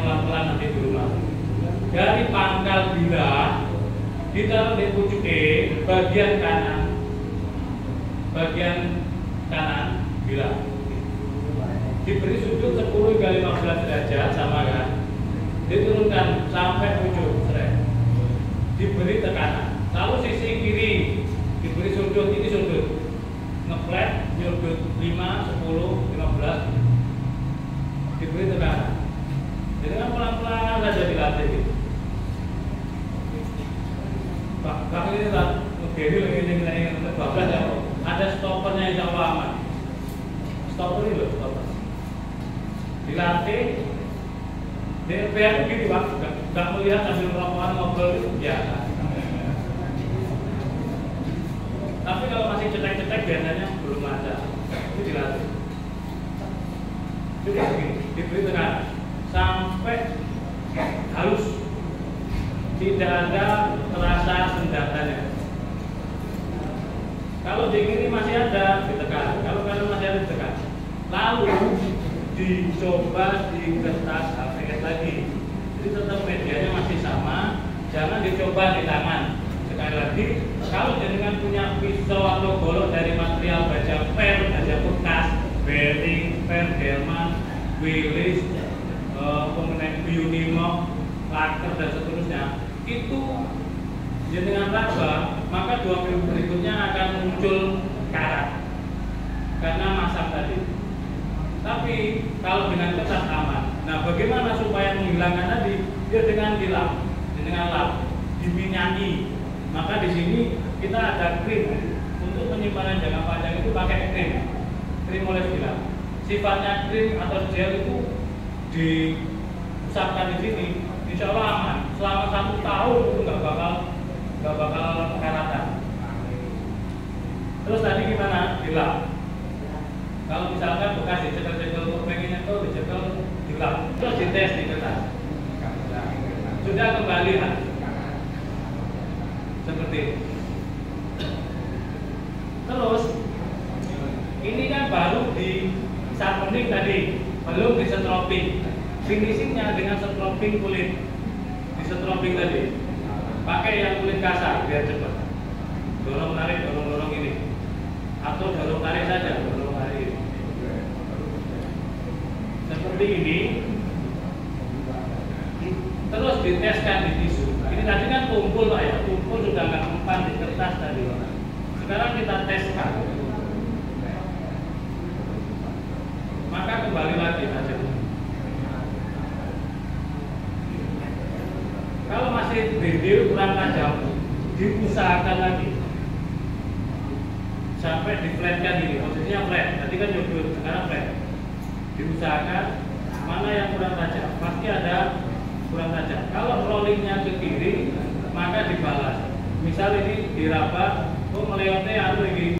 pelan-pelan nanti di rumah. Dari pangkal bila ditaruh di pucuk E bagian kanan bila diberi sudut 10 kali 15 derajat sama kan, diturunkan sampai ujung seret, diberi tekanan. Lalu sisi kiri diberi sudut, ini sudut ngeplet sudut 5, 10, 15 diberi tekanan. Jadi kan pelan-pelan saja dilatih gitu. Pak ini tak begini lagi ini bablas ya. Ada stoppernya insya Allah aman. Stopper ini loh, stopper. Dilatih. DPR itu gitu Pak, nggak melihat sambil melakukan ngobrol itu biasa. Tapi kalau masih cetek-cetek biasanya belum ada. Itu dilatih. Jadi begini, diberi tekanan sampai halus, tidak ada terasa sendatanya. Kalau di kiri masih ada ditekan, kalau kanan masih ada ditekan. Lalu dicoba di kertas HVS lagi. Jadi tetap medianya masih sama, jangan dicoba di tangan. Sekali lagi, kalau jenengan punya pisau atau golok dari material baja per, baja bekas, bearing, per, Delman, Willis, kemudian Unimog, laker dan seterusnya, itu jenengan raba, maka 2 minggu berikutnya akan muncul karat karena masam tadi. Tapi kalau dengan kertas aman. Nah, bagaimana supaya menghilangkan tadi? Ya dengan lap, diminyaki. Maka di sini kita ada krim untuk penyimpanan jangka panjang itu pakai krim oleh dilap. Sifatnya krim atau gel itu diusapkan di sini, insya Allah aman. Selama 1 tahun itu nggak bakal karatan. Terus tadi gimana? Dilap. Kalau misalkan bekas dicekel-cekel pengennya tuh dicekel dilap, terus dites di kertas. Sudah kembali seperti ini. Terus ini kan baru di sharpening tadi, belum di setroping. Finishingnya dengan setroping kulit, di setroping tadi. Pakai yang kulit kasar biar cepat. Dorong tarik ini, atau dorong tarik saja, dorong tarik ini. Seperti ini. Terus diteskan di tisu. Ini tadi kan tumpul Pak ya, tumpul sudah nggak mempan di kertas tadi. Sekarang kita teskan. Maka kembali lagi saja. Kalau masih bibir kurang tajam, diusahakan lagi sampai diflatkan ini, posisinya flat. Tadi kan jodul, sekarang flat. Diusahakan mana yang kurang tajam, pasti ada kurang tajam. Kalau rollingnya ke kiri, maka dibalas. Misal ini diraba, melewati ini